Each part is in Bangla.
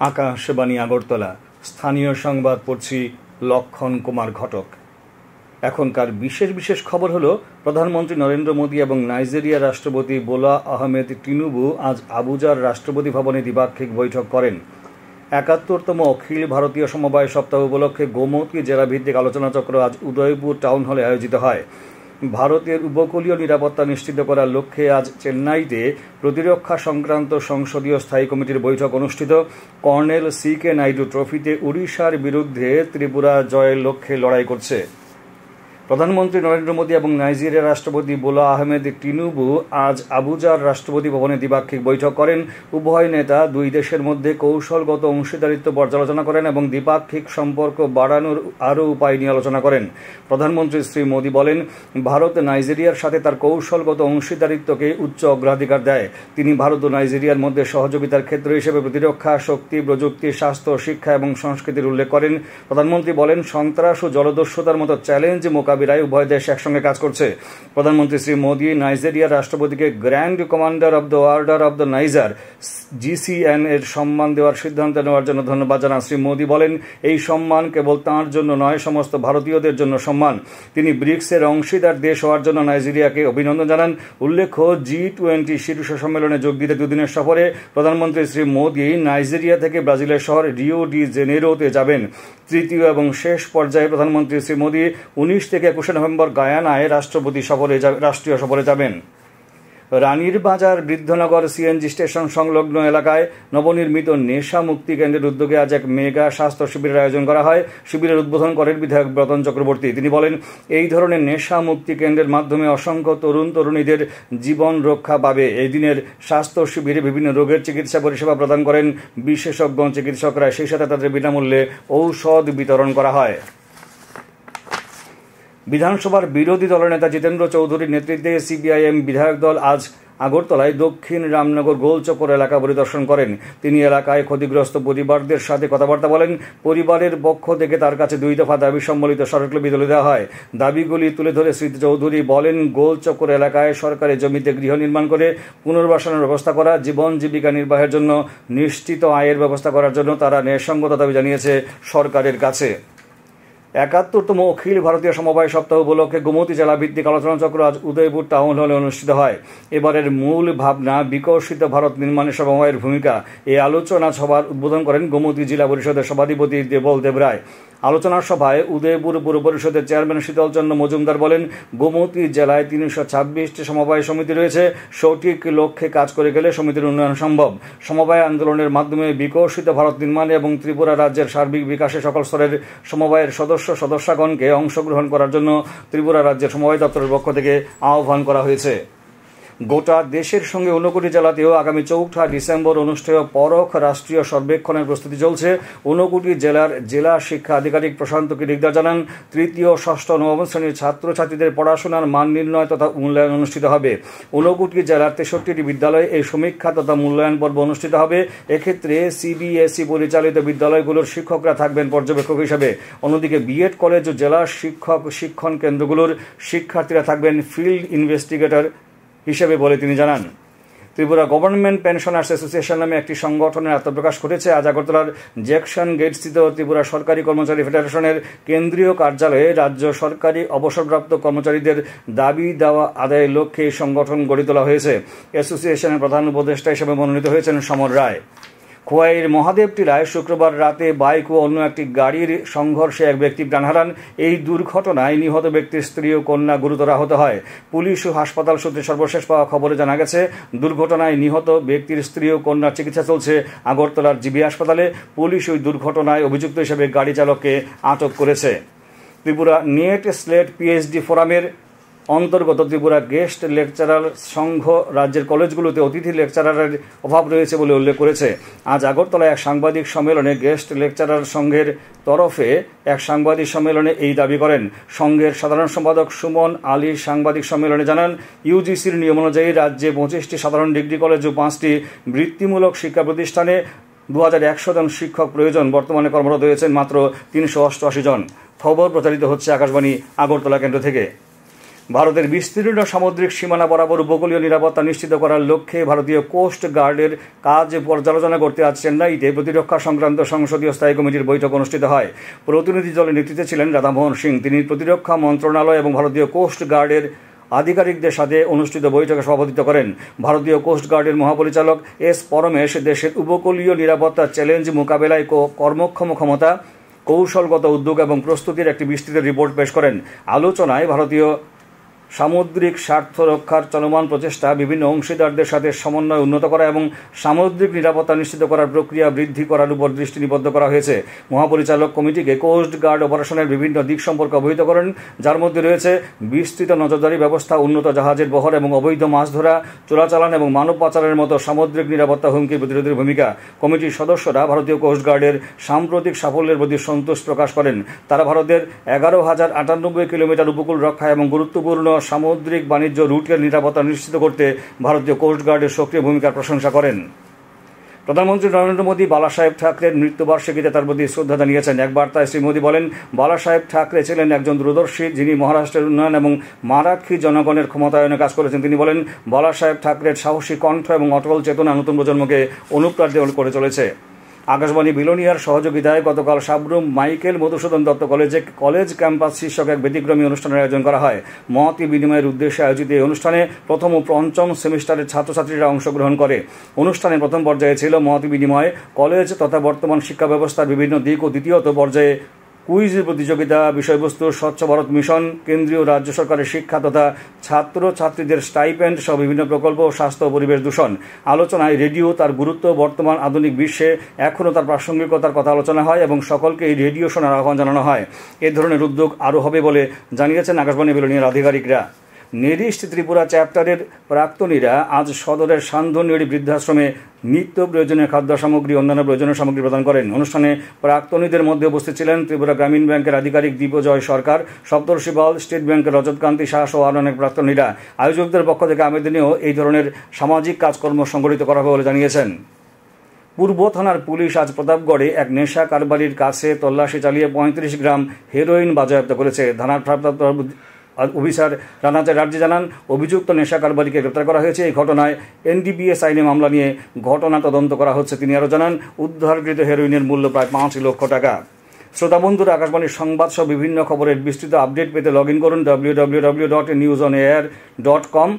আকাশবাণী আগরতলা। স্থানীয় সংবাদ পড়ছি লক্ষণ কুমার ঘটক। এখনকার বিশেষ খবর হলো, প্রধানমন্ত্রী নরেন্দ্র মোদী এবং নাইজেরিয়ার রাষ্ট্রপতি বোলা আহমেদ টিনুবু আজ আবুজার রাষ্ট্রপতি ভবনে দ্বিপাক্ষিক বৈঠক করেন। ৭১তম অখিল ভারতীয় সমবায় সপ্তাহ উপলক্ষে গোমতী জেলাভিত্তিক আলোচনাচক্র আজ উদয়পুর টাউন হলে আয়োজিত হয়। ভারতের উপকূলীয় নিরাপত্তা নিশ্চিত করার লক্ষ্যে আজ চেন্নাইতে প্রতিরক্ষা সংক্রান্ত সংসদীয় স্থায়ী কমিটির বৈঠক অনুষ্ঠিত। কর্নেল সি.কে. নাইডু ট্রফিতে ওড়িশার বিরুদ্ধে ত্রিপুরা জয়ের লক্ষ্যে লড়াই করছে। প্রধানমন্ত্রী নরেন্দ্র মোদী এবং নাইজেরিয়ার রাষ্ট্রপতি বোলা আহমেদ টিনুবু আজ আবুজার রাষ্ট্রপতি ভবনে দ্বিপাক্ষিক বৈঠক করেন। উভয় নেতা দুই দেশের মধ্যে কৌশলগত অংশীদারিত্ব পর্যালোচনা করেন এবং দ্বিপাক্ষিক সম্পর্ক বাড়ানোর আরও উপায় নিয়ে আলোচনা করেন। প্রধানমন্ত্রী শ্রী মোদী বলেন, ভারত নাইজেরিয়ার সাথে তার কৌশলগত অংশীদারিত্বকে উচ্চ অগ্রাধিকার দেয়। তিনি ভারত ও নাইজেরিয়ার মধ্যে সহযোগিতার ক্ষেত্র হিসেবে প্রতিরক্ষা, শক্তি, প্রযুক্তি, স্বাস্থ্য, শিক্ষা এবং সংস্কৃতির উল্লেখ করেন। প্রধানমন্ত্রী বলেন, সন্ত্রাস ও জলদস্যুতার মতো চ্যালেঞ্জ মোকাবিলায় উভয় দেশ একসঙ্গে কাজ করছে। প্রধানমন্ত্রী শ্রী মোদী নাইজেরিয়ার রাষ্ট্রপতিকে grand commander of the order of the Niger GCN এর সম্মান দেওয়ার সিদ্ধান্ত নেওয়ার জন্য ধন্যবাদ জানান। শ্রী মোদী বলেন, এই সম্মান কেবল তাঁর জন্য নয়, সমস্ত ভারতীয়দের জন্য সম্মান। তিনি ব্রিক্সের অংশীদার দেশ হওয়ার জন্য নাইজেরিয়াকে অভিনন্দন জানান। উল্লেখ্য, G20 শীর্ষ সম্মেলনে যোগ দিতে দুদিনের সফরে প্রধানমন্ত্রী শ্রী মোদী নাইজেরিয়া থেকে ব্রাজিলের শহর রিও ডি জেনেরোতে যাবেন। তৃতীয় এবং শেষ পর্যায়ে প্রধানমন্ত্রী শ্রী মোদী 19 থেকে 21 নভেম্বর গায়ানায় রাষ্ট্রীয় সফরে যাবেন। রানীর বাজার বৃদ্ধনগর CNG স্টেশন সংলগ্ন এলাকায় নবনির্মিত নেশা মুক্তি কেন্দ্রের উদ্যোগে আজ এক মেগা স্বাস্থ্য শিবিরের আয়োজন করা হয়। শিবিরের উদ্বোধন করেন বিধায়ক ব্রতন চক্রবর্তী। তিনি বলেন, এই ধরনের নেশা মুক্তি কেন্দ্রের মাধ্যমে অসংখ্য তরুণীদের জীবন রক্ষা পাবে। এই দিনের স্বাস্থ্য শিবিরে বিভিন্ন রোগের চিকিৎসা পরিষেবা প্রদান করেন বিশেষজ্ঞ চিকিৎসকরা। সেই সাথে তাদের বিনামূল্যে ঔষধ বিতরণ করা হয়। বিধানসভার বিরোধী দলনেতা জিতেন্দ্র চৌধুরীর নেতৃত্বে CPIM বিধায়ক দল আজ আগরতলায় দক্ষিণ রামনগর গোলচক্কর এলাকা পরিদর্শন করেন। তিনি এলাকায় ক্ষতিগ্রস্ত পরিবারদের সাথে কথাবার্তা বলেন। পরিবারের পক্ষ থেকে তার কাছে 2 দফা দাবি সম্বলিত স্মারকলিপি তুলে দেওয়া হয়। দাবিগুলি তুলে ধরে শ্রী চৌধুরী বলেন, গোলচক্কর এলাকায় সরকারি জমিতে গৃহ নির্মাণ করে পুনর্বাসনের ব্যবস্থা করা, জীবন জীবিকা নির্বাহের জন্য নিশ্চিত আয়ের ব্যবস্থা করার জন্য তারা ন্যায়সঙ্গত দাবি জানিয়েছে সরকারের কাছে। ৭১তম অখিল ভারতীয় সমবায় সপ্তাহ উপলক্ষে গোমতী জেলা ভিত্তিক আলোচনা চক্র আজ উদয়পুর টাউন হলে অনুষ্ঠিত হয়। এবারের মূল ভাবনা বিকশিত ভারত নির্মাণে সমবায়ের ভূমিকা। এই আলোচনা সভার উদ্বোধন করেন গোমতী জেলা পরিষদের সভাধিপতি দেবল দেবরায়। আলোচনা সভায় উদয়পুর পুর পরিষদের চেয়ারম্যান শীতলচন্দ্র মজুমদার বলেন, গোমতী জেলায় ৩২৬টি সমবায় সমিতি রয়েছে। সঠিক লক্ষ্যে কাজ করে গেলে সমিতির উন্নয়ন সম্ভব। সমবায় আন্দোলনের মাধ্যমে বিকশিত ভারত নির্মাণে এবং ত্রিপুরা রাজ্যের সার্বিক বিকাশে সকল স্তরের সমবায়ের সদস্যগণকে অংশগ্রহণ করার জন্য ত্রিপুরা রাজ্যের সমবায় দপ্তরের পক্ষ থেকে আহ্বান করা হয়েছে। গোটা দেশের সঙ্গে 59টি জেলাতেও আগামী 4 ডিসেম্বর অনুষ্ঠেয় পরখ রাষ্ট্রীয় সর্বেক্ষণের প্রস্তুতি চলছে। 59টি জেলার জেলা শিক্ষা আধিকারিক প্রশান্ত কিরিকদার জানান, তৃতীয়, ষষ্ঠ, নবম শ্রেণীর ছাত্রছাত্রীদের পড়াশোনার মান নির্ণয় তথা মূল্যায়ন অনুষ্ঠিত হবে। 59টি জেলার 63টি বিদ্যালয়ে এই সমীক্ষা তথা মূল্যায়ন পর্ব অনুষ্ঠিত হবে। এক্ষেত্রে CBSE পরিচালিত বিদ্যালয়গুলোর শিক্ষকরা থাকবেন পর্যবেক্ষক হিসেবে। অন্যদিকে BEd কলেজ ও জেলা শিক্ষণ কেন্দ্রগুলোর শিক্ষার্থীরা থাকবেন ফিল্ড ইনভেস্টিগেটর হিসেবে বলে তিনি জানান। ত্রিপুরা গভর্নমেন্ট পেনশনার্স অ্যাসোসিয়েশন নামে একটি সংগঠনের আত্মপ্রকাশ ঘটেছে। আজ আগরতলার জ্যাকসন গেটস্থিত ত্রিপুরা সরকারি কর্মচারী ফেডারেশনের কেন্দ্রীয় কার্যালয়ে রাজ্য সরকারি অবসরপ্রাপ্ত কর্মচারীদের দাবি দেওয়া আদায়ের লক্ষ্যে এই সংগঠন গড়ে তোলা হয়েছে। অ্যাসোসিয়েশনের প্রধান উপদেষ্টা হিসেবে মনোনীত হয়েছেন সমর রায়। খোয়াইয়ের মহাদেব টিলায় শুক্রবার রাতে বাইক ও অন্য একটি গাড়ির সংঘর্ষে এক ব্যক্তি প্রাণ হারান। এই দুর্ঘটনায় নিহত ব্যক্তির স্ত্রী ও কন্যা গুরুতর আহত হয়। পুলিশ ও হাসপাতাল সূত্রে সর্বশেষ পাওয়া খবরে জানা গেছে, দুর্ঘটনায় নিহত ব্যক্তির স্ত্রী ও কন্যার চিকিৎসা চলছে আগরতলার জিবি হাসপাতালে। পুলিশ ওই দুর্ঘটনায় অভিযুক্ত হিসেবে গাড়ি চালককে আটক করেছে। ত্রিপুরা নেট স্লেট PhD ফোরামের অন্তর্গত ত্রিপুরা গেস্ট লেকচারার সংঘ রাজ্যের কলেজগুলোতে অতিথি লেকচারারের অভাব রয়েছে বলে উল্লেখ করেছে। আজ আগরতলায় এক সাংবাদিক সম্মেলনে গেস্ট লেকচারার সংঘের তরফে এক সাংবাদিক সম্মেলনে এই দাবি করেন। সংঘের সাধারণ সম্পাদক সুমন আলী সাংবাদিক সম্মেলনে জানান, UGCর নিয়ম অনুযায়ী রাজ্যে 25টি সাধারণ ডিগ্রি কলেজ ও 5টি বৃত্তিমূলক শিক্ষা প্রতিষ্ঠানে 2100 জন শিক্ষক প্রয়োজন। বর্তমানে কর্মরত হয়েছেন মাত্র 388 জন। খবর প্রচারিত হচ্ছে আকাশবাণী আগরতলা কেন্দ্র থেকে। ভারতের বিস্তীর্ণ সামুদ্রিক সীমানা বরাবর উপকূলীয় নিরাপত্তা নিশ্চিত করার লক্ষ্যে ভারতীয় কোস্ট গার্ডের কাজ পর্যালোচনা করতে আজ চেন্নাইতে প্রতিরক্ষা সংক্রান্ত সংসদীয় স্থায়ী কমিটির বৈঠক অনুষ্ঠিত হয়। প্রতিনিধি দলের নেতৃত্বে ছিলেন রাধামোহন সিং। তিনি প্রতিরক্ষা মন্ত্রণালয় এবং ভারতীয় কোস্ট গার্ডের আধিকারিকদের সাথে অনুষ্ঠিত বৈঠকে সভাপতিত্ব করেন। ভারতীয় কোস্ট গার্ডের মহাপরিচালক এস পরমেশ দেশের উপকূলীয় নিরাপত্তা চ্যালেঞ্জ মোকাবেলায় কর্মক্ষম ক্ষমতা, কৌশলগত উদ্যোগ এবং প্রস্তুতির একটি বিস্তৃত রিপোর্ট পেশ করেন। আলোচনায় ভারতীয় সামুদ্রিক স্বার্থ রক্ষার চলমান প্রচেষ্টা, বিভিন্ন অংশীদারদের সাথে সমন্বয় উন্নত করা এবং সামুদ্রিক নিরাপত্তা নিশ্চিত করার প্রক্রিয়া বৃদ্ধি করার উপর দৃষ্টি নিবদ্ধ করা হয়েছে। মহাপরিচালক কমিটিকে কোস্ট গার্ড অপারেশনের বিভিন্ন দিক সম্পর্কে অবহিত করেন, যার মধ্যে রয়েছে বিস্তৃত নজরদারি ব্যবস্থা, উন্নত জাহাজের বহর এবং অবৈধ মাছ ধরা, চোরাচালান এবং মানব পাচারের মতো সামুদ্রিক নিরাপত্তা হুমকি প্রতিরোধের ভূমিকা। কমিটির সদস্যরা ভারতীয় কোস্ট গার্ডের সাম্প্রতিক সাফল্যের প্রতি সন্তোষ প্রকাশ করেন। তারা ভারতের 11,098 কিলোমিটার উপকূল রক্ষা এবং গুরুত্বপূর্ণ সামুদ্রিক বাণিজ্য রুটের নিরাপত্তা নিশ্চিত করতে ভারতীয় কোস্ট গার্ডের সক্রিয় ভূমিকার প্রশংসা করেন। প্রধানমন্ত্রী নরেন্দ্র মোদী বালাসাহেব ঠাকরের মৃত্যুবার্ষিকীতে তার প্রতি শ্রদ্ধা জানিয়েছেন। এক বার্তায় শ্রী মোদী বলেন, বালাসাহেব ঠাকরে ছিলেন একজন দূরদর্শী, যিনি মহারাষ্ট্রের উন্নয়ন এবং মারাঠি জনগণের ক্ষমতায়নে কাজ করেছেন। তিনি বলেন, বালাসাহেব ঠাকরের সাহসী কণ্ঠ এবং অটল চেতনা নতুন প্রজন্মকে অনুপ্রাণিত করে চলেছে। আকাশবাণী বিলোনিয়ার সহযোগিতায় গতকাল সাবরুম মাইকেল মধুসূদন দত্ত কলেজে কলেজ ক্যাম্পাস শীর্ষক এক ব্যতিক্রমী অনুষ্ঠানের আয়োজন করা হয়। মত বিনিময়ের উদ্দেশ্যে আয়োজিত এই অনুষ্ঠানে প্রথম ও পঞ্চম সেমিস্টারের ছাত্রছাত্রীরা অংশগ্রহণ করে। অনুষ্ঠানের প্রথম পর্যায়ে ছিল মত বিনিময়, কলেজ তথা বর্তমান শিক্ষা ব্যবস্থার বিভিন্ন দিক ও দ্বিতীয়ত পর্যায়ে কুইজ প্রতিযোগিতা, বিষয়বস্তু স্বচ্ছ ভারত মিশন, কেন্দ্রীয় রাজ্য সরকারের শিক্ষা তথা ছাত্রছাত্রীদের স্টাইপেন্ড সহ বিভিন্ন প্রকল্প, স্বাস্থ্য ও পরিবেশ দূষণ। আলোচনায় রেডিও, তার গুরুত্ব, বর্তমান আধুনিক বিশ্বে এখনও তার প্রাসঙ্গিকতার কথা আলোচনা হয় এবং সকলকে এই রেডিও শোনার আহ্বান জানানো হয়। এ ধরনের উদ্যোগ আরও হবে বলে জানিয়েছেন আকাশবাণী বিলোনিয়ার আধিকারিকরা। নেরিস্ট ত্রিপুরা চ্যাপ্টারের প্রাক্তনীরা আজ সদরের সান্ধ্যনিড়ি বৃদ্ধাশ্রমে নিত্য প্রয়োজনীয় খাদ্য সামগ্রী, অন্যান্য প্রয়োজনীয় সামগ্রী প্রদান করেন। অনুষ্ঠানে প্রাক্তনীদের মধ্যে উপস্থিত ছিলেন ত্রিপুরা গ্রামীণ ব্যাংকের আধিকারিক দীপজয় সরকার, সপ্তর্ষি পাল, স্টেট ব্যাংকের রজতকান্তি শাহ সহ আরও অনেক প্রাক্তনীরা। আয়োজকদের পক্ষ থেকে আগামী দিনেও এই ধরনের সামাজিক কাজকর্ম সংগঠিত করা হবে বলে জানিয়েছেন। পূর্ব থানার পুলিশ আজ প্রতাপগড়ে এক নেশা কারবারির কাছে তল্লাশি চালিয়ে 35 গ্রাম হেরোইন বাজেয়াপ্ত করেছে। থানার ভারপ্রাপ্ত অফিসার রানাতে রাজ্যে জানান, অভিযুক্ত নেশা কারবারিকে গ্রেপ্তার করা হয়েছে। এই ঘটনায় NDPS আইনে মামলা নিয়ে ঘটনা তদন্ত করা হচ্ছে। তিনি আরও জানান, উদ্ধারকৃত হেরোইনের মূল্য প্রায় 5 লক্ষ টাকা। শ্রোতা বন্ধুরা, আকাশবাণীর সংবাদ সহ বিভিন্ন খবরের বিস্তৃত আপডেট পেতে লগ ইন করুন www.newsonair.com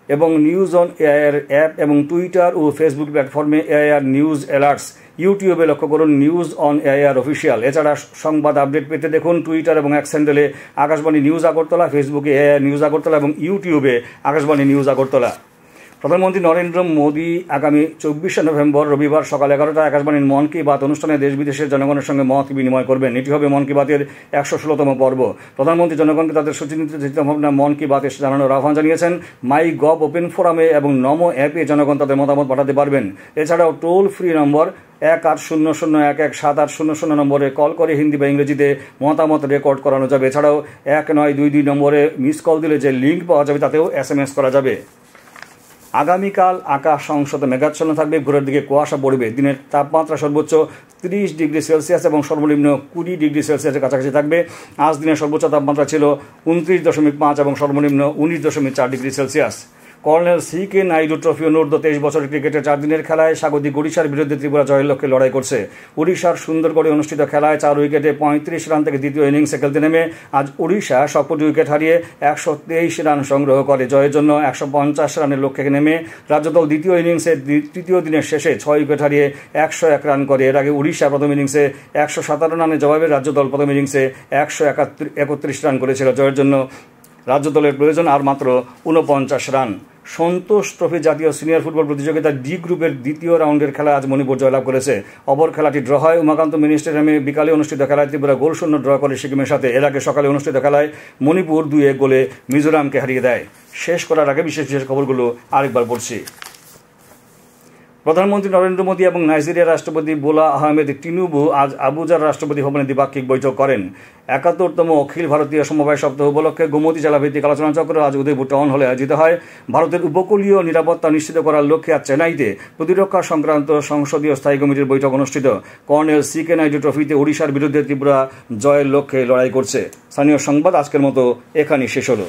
এবং নিউজ অন এআইআর অ্যাপ এবং টুইটার ও ফেসবুক প্ল্যাটফর্মে এআইআর নিউজ অ্যালার্টস। ইউটিউবে লক্ষ্য করুন নিউজ অন এআইআর অফিসিয়াল। এছাড়া সংবাদ আপডেট পেতে দেখুন টুইটার এবং এক্স হ্যান্ডেলে আকাশবাণী নিউজ আগরতলা, ফেসবুকে এআইআর নিউজ আগরতলা এবং ইউটিউবে আকাশবাণী নিউজ আগরতলা। প্রধানমন্ত্রী নরেন্দ্র মোদী আগামী 24শে নভেম্বর রবিবার সকাল 11টায় আকাশবাণীর মন কি বাত অনুষ্ঠানে দেশ বিদেশের জনগণের সঙ্গে মত বিনিময় করবেন। এটি হবে মন কি বাতের 116তম পর্ব। প্রধানমন্ত্রী জনগণকে তাদের সুচিন্তিত চিন্তাভাবনা মন কি বাতে জানানোর আহ্বান জানিয়েছেন। মাই গভ ওপেন ফোরামে এবং নমো অ্যাপে জনগণ তাদের মতামত পাঠাতে পারবেন। এছাড়াও টোল ফ্রি নম্বর 1800117800 নম্বরে কল করে হিন্দি বা ইংরেজিতে মতামত রেকর্ড করানো যাবে। এছাড়াও 1922 নম্বরে মিস কল দিলে যে লিঙ্ক পাওয়া যাবে তাতেও SMS করা যাবে। আগামীকাল আকাশ অংশত মেঘাচ্ছন্ন থাকবে, ভোরের দিকে কুয়াশা পড়বে। দিনের তাপমাত্রা সর্বোচ্চ 30 ডিগ্রি সেলসিয়াস এবং সর্বনিম্ন 20 ডিগ্রি সেলসিয়াসের কাছাকাছি থাকবে। আজ দিনের সর্বোচ্চ তাপমাত্রা ছিল 29.5 এবং সর্বনিম্ন 19.4 degree Celsius. Colonel CK Naidu trophy অনূর্ধ্ব 23 বছরের ক্রিকেটের 4 দিনের খেলায় স্বাগতিক ওড়িশার বিরুদ্ধে ত্রিপুরা জয়ের লক্ষ্যে লড়াই করছে। ওড়িশার সুন্দরগড়ে অনুষ্ঠিত খেলায় 4 উইকেটে 35 রান থেকে দ্বিতীয় ইনিংসে খেলতে নেমে আজ ওড়িশা সবকটি উইকেট হারিয়ে 123 রান সংগ্রহ করে। জয়ের জন্য 150 রানের লক্ষ্যে নেমে রাজ্যদল দ্বিতীয় ইনিংসে তৃতীয় দিনের শেষে 6 উইকেট হারিয়ে 101 রান করে। এর আগে ওড়িশা প্রথম ইনিংসে 157 রানের জবাবে রাজ্যদল প্রথম ইনিংসে 131 রান করেছিল। জয়ের জন্য রাজ্য দলের প্রয়োজন আর মাত্র 49 রান। সন্তোষ ট্রফি জাতীয় সিনিয়র ফুটবল প্রতিযোগিতার ডি গ্রুপের দ্বিতীয় রাউন্ডের খেলা আজ মণিপুর জয়লাভ করেছে। অপর খেলাটি ড্র হয় উমাকান্ত মিনি স্টেডিয়ামে। বিকালে অনুষ্ঠিত খেলায় ত্রিপুরা গোলশূন্য ড্র করে সিকিমের সাথে। এর আগে সকালে অনুষ্ঠিত খেলায় মণিপুর 2-1 গোলে মিজোরামকে হারিয়ে দেয়। শেষ করার আগে বিশেষ বিশেষ খবরগুলো আরেকবার পড়ছি। প্রধানমন্ত্রী নরেন্দ্র মোদী এবং নাইজেরিয়ার রাষ্ট্রপতি বোলা আহমেদ টিনুবু আজ আবুজার রাষ্ট্রপতি ভবনে দ্বিপাক্ষিক বৈঠক করেন। 71তম অখিল ভারতীয় সমবায় সপ্তাহ উপলক্ষে গোমতী জেলাভিত্তিক আলোচনা চক্র আজ উদয়পুর টাউন হলে আয়োজিত হয়। ভারতের উপকূলীয় নিরাপত্তা নিশ্চিত করার লক্ষ্যে আজ চেন্নাইতে প্রতিরক্ষা সংক্রান্ত সংসদীয় স্থায়ী কমিটির বৈঠক অনুষ্ঠিত। কর্নেল CK নাইডু ট্রফিতে ওড়িশার বিরুদ্ধে ত্রিপুরা জয়ের লক্ষ্যে লড়াই করছে। স্থানীয় সংবাদ আজকের মতো এখানেই শেষ হলো।